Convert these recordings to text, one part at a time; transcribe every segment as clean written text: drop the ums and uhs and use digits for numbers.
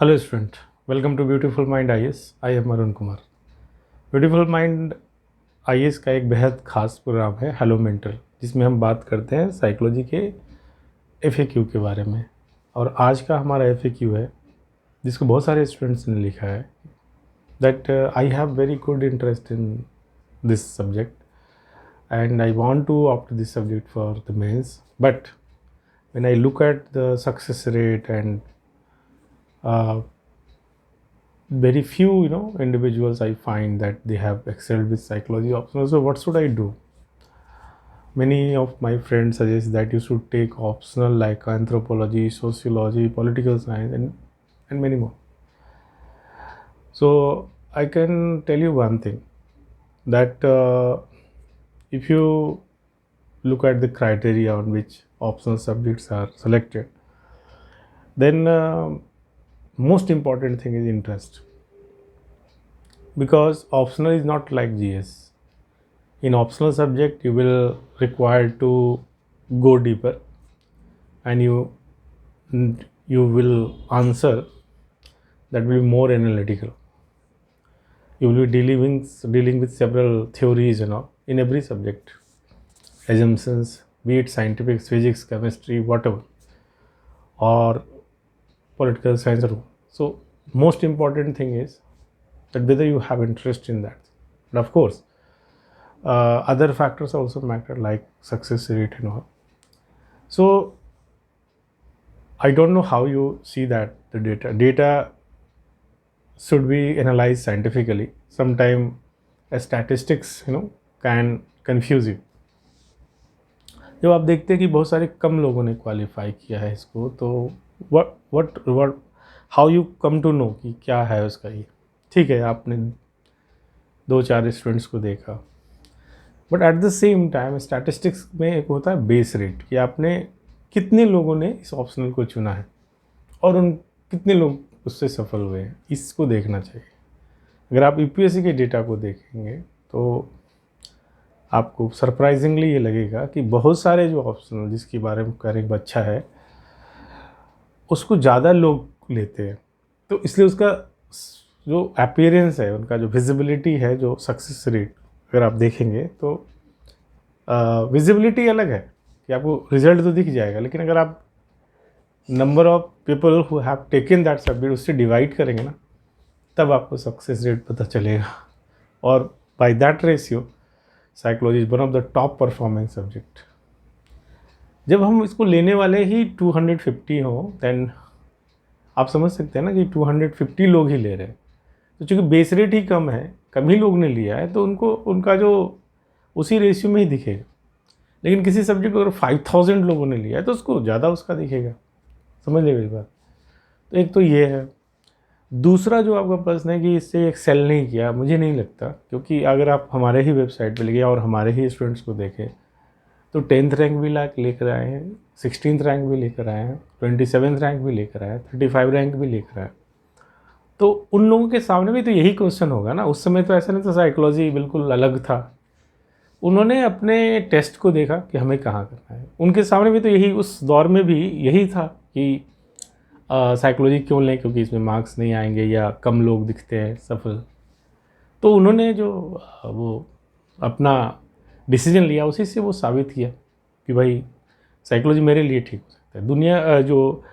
Hello student, welcome to beautiful mind IAS. I am Arun Kumar. Beautiful mind IAS का एक बेहद खास प्रोग्राम है हेलो मेंटल, जिसमें हम बात करते हैं साइकोलॉजी के एफएक्यू के बारे में। और आज का हमारा एफएक्यू है जिसको बहुत सारे स्टूडेंट्स ने लिखा है that I have very good interest in this subject and I want to opt this subject for the mains, but when I look at the success rate and very few individuals I find that they have excelled with psychology optional. So what should I do? Many of my friends suggest that you should take optional like anthropology, sociology, political science, and many more. So I can tell you one thing, that if you look at the criteria on which optional subjects are selected, then most important thing is interest, because optional is not like GS. In optional subject you will require to go deeper, and you will answer that will be more analytical. You will be dealing with several theories in every subject, assumptions, be it scientific, physics, chemistry, whatever, or political science. So most important thing is that whether you have interest in that. And of course other factors also matter, like success rate and all. So I don't know how you see that the data should be analyzed scientifically. Sometimes a statistics can confuse you. जब आप देखते हैं कि बहुत सारे कम लोगों ने qualify किया है इसको, तो what how you come to know कि क्या है उसका ये। ठीक है, आपने 2-4 स्टूडेंट्स को देखा, but at the same time statistics में एक होता है बेस रेट, कि आपने कितने लोगों ने इस ऑप्शनल को चुना है और उन कितने लोग उससे सफल हुए हैं, इसको देखना चाहिए। अगर आप यूपीएससी के डेटा को देखेंगे तो आपको सरप्राइजिंगली ये लगेगा कि बहुत सारे जो ऑप्शनल जिसके बारे में करें अच्छा है उसको ज़्यादा लोग लेते हैं। तो इसलिए उसका जो अपीयरेंस है, उनका जो विजिबिलिटी है, जो सक्सेस रेट अगर आप देखेंगे तो विजिबिलिटी अलग है कि आपको रिजल्ट तो दिख जाएगा, लेकिन अगर आप number of people who have taken that subject उससे डिवाइड करेंगे ना, तब आपको सक्सेस रेट पता चलेगा। और by that ratio psychology is one of the top performing subject. जब हम इसको लेने वाले ही 250 हो, देन आप समझ सकते हैं ना कि 250 लोग ही ले रहे हैं। तो चूँकि बेस रेट ही कम है, कम ही लोग ने लिया है, तो उनका जो उसी रेशियो में ही दिखेगा। लेकिन किसी सब्जेक्ट को अगर 5000 लोगों ने लिया है तो उसको ज़्यादा उसका दिखेगा। समझ ले मेरी बात। तो एक तो ये है। दूसरा जो आपका प्रश्न है कि इससे एक्सेल नहीं किया, मुझे नहीं लगता, क्योंकि अगर आप हमारे ही वेबसाइट पर लगे और हमारे ही स्टूडेंट्स को देखें तो 10th रैंक भी लेकर आए हैं, 16th रैंक भी लेकर आए हैं, 27th रैंक भी लेकर आए हैं, 35 रैंक भी लेकर आए। तो उन लोगों के सामने भी तो यही क्वेश्चन होगा ना। उस समय तो ऐसा नहीं था, साइकोलॉजी बिल्कुल अलग था। उन्होंने अपने टेस्ट को देखा कि हमें कहाँ करना है। उनके सामने भी तो यही, उस दौर में भी यही था कि साइकोलॉजी क्यों लें, क्योंकि इसमें मार्क्स नहीं आएंगे या कम लोग दिखते हैं सफल। तो उन्होंने जो वो अपना डिसीजन लिया, उसी से वो साबित किया कि भाई साइकोलॉजी मेरे लिए ठीक हो सकता है। दुनिया जो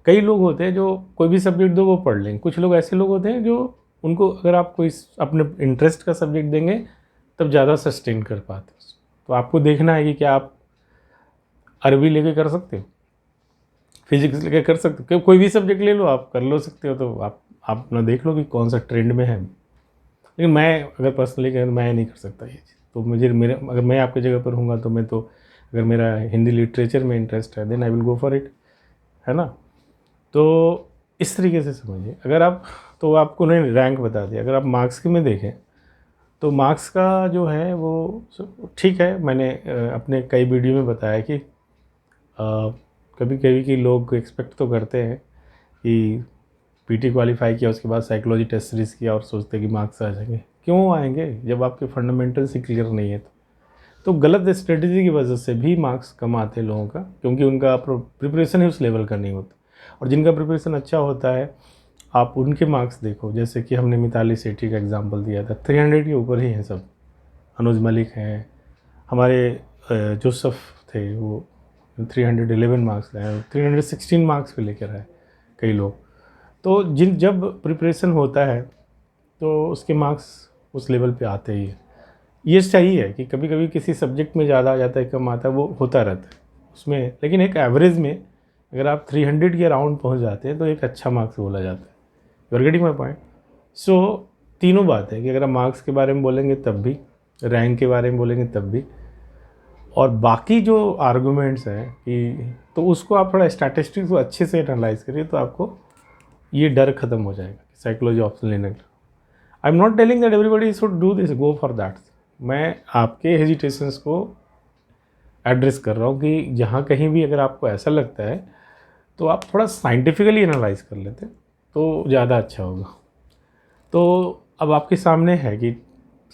कई लोग होते हैं जो कोई भी सब्जेक्ट दो वो पढ़ लेंगे। कुछ लोग ऐसे लोग होते हैं जो उनको अगर आप कोई अपने इंटरेस्ट का सब्जेक्ट देंगे तब ज़्यादा सस्टेन कर पाते हैं। तो आपको देखना है कि क्या आप अरबी लेके कर सकते हो, फिजिक्स लेके कर सकते हो, कोई भी सब्जेक्ट ले लो, आप कर लो सकते हो। तो आप अपना देख लो कि कौन सा ट्रेंड में है। लेकिन मैं अगर पर्सनली कहें तो मैं नहीं कर सकता ये चीज़। तो अगर मैं आपकी जगह पर हूँगा तो मैं तो, अगर मेरा हिंदी लिटरेचर में इंटरेस्ट है, then I will go for it, है ना। तो इस तरीके से समझिए। अगर आप, तो आपको उन्होंने रैंक बता दिया। अगर आप मार्क्स के में देखें तो मार्क्स का जो है वो ठीक है। मैंने अपने कई वीडियो में बताया कि कभी कभी कि लोग एक्सपेक्ट तो करते हैं कि पीटी क्वालिफाई किया, उसके बाद साइकोलॉजी टेस्ट सीरीज किया और सोचते हैं कि मार्क्स आ जाएंगे। क्यों आएंगे जब आपके फंडामेंटल्स ही क्लियर नहीं है? तो गलत स्ट्रेटजी की वजह से भी मार्क्स कम आते हैं लोगों का, क्योंकि उनका प्रिपरेशन ही उस लेवल का नहीं होता। और जिनका प्रिपरेशन अच्छा होता है, आप उनके मार्क्स देखो, जैसे कि हमने मिताली सेठी का एग्जांपल दिया था, 300 के ऊपर ही हैं सब। अनुज मलिक हैं, हमारे जोसेफ थे, वो 311 मार्क्स लाए, 316 मार्क्स पे लेकर आए कई लोग। तो जब प्रिपरेशन होता है तो उसके मार्क्स उस लेवल पे आते ही है। ये सही है कि कभी कभी किसी सब्जेक्ट में ज़्यादा आ जाता है, कम आता है, वो होता रहता है उसमें, लेकिन एक एवरेज में अगर आप 300 के अराउंड पहुंच जाते हैं तो एक अच्छा मार्क्स बोला जाता है। You are getting my point. So तीनों बात है कि अगर आप मार्क्स के बारे में बोलेंगे तब भी, रैंक के बारे में बोलेंगे तब भी, और बाकी जो आर्गूमेंट्स हैं कि, तो उसको आप थोड़ा स्टैटिस्टिक्स को अच्छे से एनालाइज करिए तो आपको ये डर खत्म हो जाएगा साइकोलॉजी ऑप्शन लेने का। I am not telling that everybody should do this, go for that. मैं आपके हेजिटेशंस को एड्रेस कर रहा हूँ कि जहाँ कहीं भी अगर आपको ऐसा लगता है तो आप थोड़ा साइंटिफिकली एनालाइज कर लेते तो ज़्यादा अच्छा होगा। तो अब आपके सामने है कि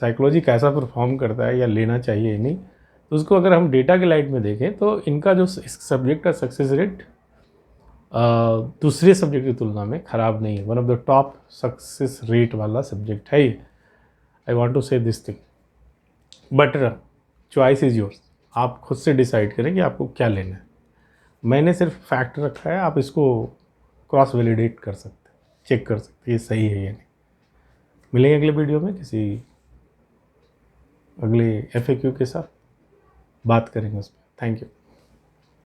साइकोलॉजी कैसा परफॉर्म करता है या लेना चाहिए नहीं, तो उसको अगर हम डेटा के लाइट में देखें तो इनका जो इस सब्जेक्ट का सक्सेस रेट दूसरे सब्जेक्ट की तुलना में ख़राब नहीं है। One of the top success rate वाला सब्जेक्ट है ये। आई वॉन्ट टू से this thing, but choice is yours. आप खुद से डिसाइड करें कि आपको क्या लेना है। मैंने सिर्फ फैक्ट रखा है, आप इसको क्रॉस वैलिडेट कर सकते हैं, चेक कर सकते हैं ये सही है या नहीं। मिलेंगे अगले वीडियो में किसी अगले FAQ के साथ, बात करेंगे उस पर। Thank you.